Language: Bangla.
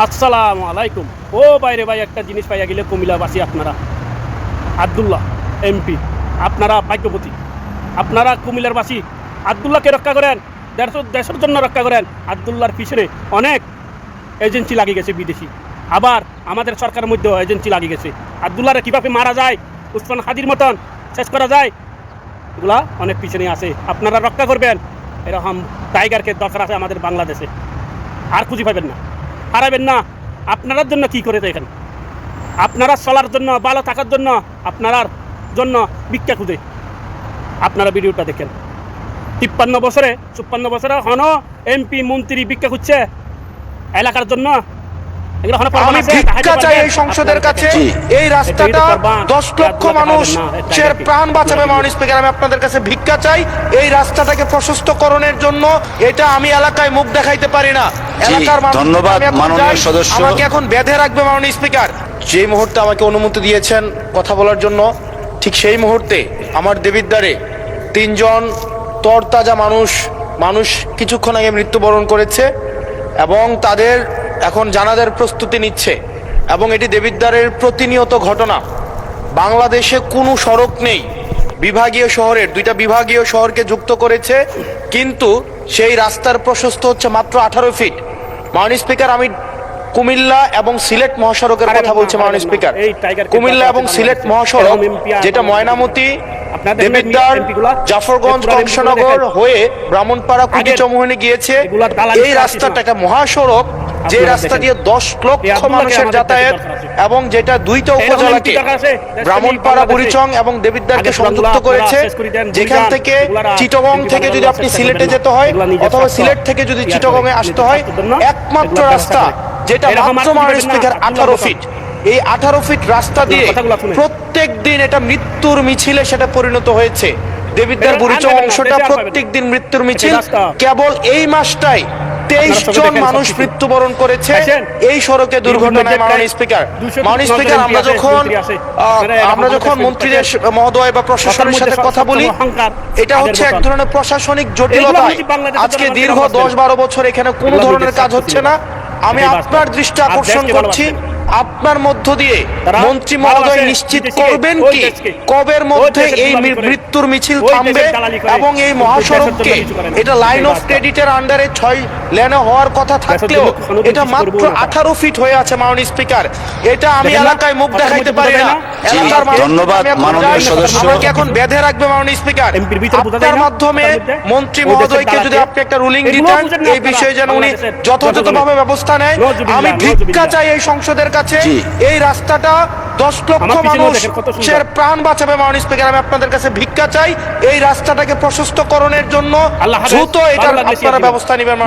আসসালামু আলাইকুম। ও বাইরে ভাই, একটা জিনিস পাইয়া গেলে কুমিল্লাবাসী আপনারা, আব্দুল্লাহ এমপি, আপনারা ভাগ্যবতী, আপনারা কুমিল্লারবাসী। আব্দুল্লাহকে রক্ষা করেন, দেশের জন্য রক্ষা করেন। আব্দুল্লাহর পিছনে অনেক এজেন্সি লাগিয়ে গেছে বিদেশি, আবার আমাদের সরকারের মধ্যেও এজেন্সি লাগিয়ে গেছে। আব্দুল্লাহরে কীভাবে মারা যায়, উসমান হাদির মতন শেষ করা যায়, এগুলা অনেক পিছনে আছে। আপনারা রক্ষা করবেন। এরকম টাইগারকে দরকার আছে আমাদের বাংলাদেশে, আর খুঁজে পাবেন না, হারাবেন না। আপনার জন্য কি করে দেখেন, আপনারা চলার জন্য, ভালো থাকার জন্য, আপনার জন্য ভিক্ষা খুঁজে আপনারা ভিডিওটা দেখেন। 53 বছরে হন এমপি মন্ত্রী ভিক্ষা খুঁজছে এলাকার জন্য। আমি ভিক্ষা চাই এই সংসদের কাছে। এই রাস্তাটা 10 লক্ষ মানুষের প্রাণ বাঁচাবে। মাননীয় স্পিকার, আমি আপনাদের কাছে ভিক্ষা চাই এই রাস্তাটাকে প্রশস্তকরণের জন্য। এটা আমি এলাকায় মুখ দেখাইতে পারি না। এলাকার ধন্যবাদ মাননীয় সদস্য। আমাকে এখন বেঁধে রাখবে মাননীয় স্পিকার। যে মুহূর্তে আমাকে অনুমতি দিয়েছেন কথা বলার জন্য, ঠিক সেই মুহূর্তে আমার দেবিদ্বারে 3 জন তরতাজা মানুষ কিছুক্ষণ আগে মৃত্যুবরণ করেছে এবং তাদের এখন জানাজার প্রস্তুতি নিচ্ছে। এবং এটি দেবিদ্বারের প্রতিনিয়ত ঘটনা। বাংলাদেশে কোনো সড়ক নেই, বিভাগীয় শহরের 2টা বিভাগীয় শহরকে যুক্ত করেছে, কিন্তু সেই রাস্তার প্রশস্ত হচ্ছে মাত্র 18 ফিট। মাননীয় স্পিকার, আমি কুমিল্লা এবং সিলেট মহাসড়কের কথা বলছি। মাননীয় স্পিকার, কুমিল্লা এবং সিলেট মহাসড়ক, যেটা ময়নামতি, দেবিদ্বার, জাফরগঞ্জ, কংসনগর হয়ে ব্রাহ্মণপাড়া, কুটিচমুহনী গিয়েছে, এই রাস্তাটা একটা মহাসড়ক, যে রাস্তা দিয়ে 10 লক্ষ মানুষের যাতায়াত এবং যেটা 2টা উপজেলাকে, ব্রাহ্মণপাড়া, বুড়িচং এবং দেবিদ্বারকে সংযুক্ত করেছে। যেখান থেকে চিটাগং থেকে যদি আপনি সিলেটে যেতে হয়, অথবা সিলেট থেকে যদি চিটাগংয়ে আসতে হয়, একমাত্র রাস্তা যেটা মাত্র মাননীয় স্পিকার 18 ফিট। এই 18 ফিট রাস্তা দিয়ে প্রত্যেক দিন এটা মৃত্যুর মিছিলে সেটা পরিণত হয়েছে। দেবিদ্বার বুড়িচং অংশটা প্রত্যেক দিন মৃত্যুর মিছিল। কেবল এই মাসটাই 23 জন মানুষ মৃত্যুবরণ করেছে এই সড়কে দুর্ঘটনায়। মাননীয় স্পিকার, আমরা যখন মন্ত্রীদের মহোদয় বা প্রশাসনের সাথে কথা বলি, এটা হচ্ছে এক ধরনের প্রশাসনিক জটিলতা। আজকে দীর্ঘ 10-12 বছর এখানে কোনো ধরনের কাজ হচ্ছে না। আমি আপনার দৃষ্টি আকর্ষণ করছি, আপনার মধ্য দিয়ে মন্ত্রী মহোদয় নিশ্চিত করবেন কি কবের মধ্যে এই মৃত্যুর মিছিল থামবে এবং এই মহাসড়ককে, এটা লাইন অফ ক্রেডিটের আন্ডারে 6 লেনে হওয়ার কথা থাকলেও এটা মাত্র 18 ফিট হয়ে আছে। মাননীয় স্পিকার, এটা আমি এলাকায় মুখ দেখাইতে পারি না। ধন্যবাদ মাননীয় সদস্য। আমাকে এখন বেঁধে রাখবে মাননীয় স্পিকার। আপনার মাধ্যমে মন্ত্রী মহোদয়কে যদি আপনি একটা রুলিং দিতেন এই বিষয়ে, যেন উনি যথাযথভাবে ব্যবস্থা নেয়। আমি ভিক্ষা চাই এই সংসদের কাছে। এই রাস্তাটা 10 লক্ষ মানুষের প্রাণ বাঁচাবে। মাননীয় স্পিকার, আমি আপনাদের কাছে ভিক্ষা চাই এই রাস্তাটাকে প্রশস্তকরণের জন্য দ্রুত এটার আপনারা ব্যবস্থা নেবেন।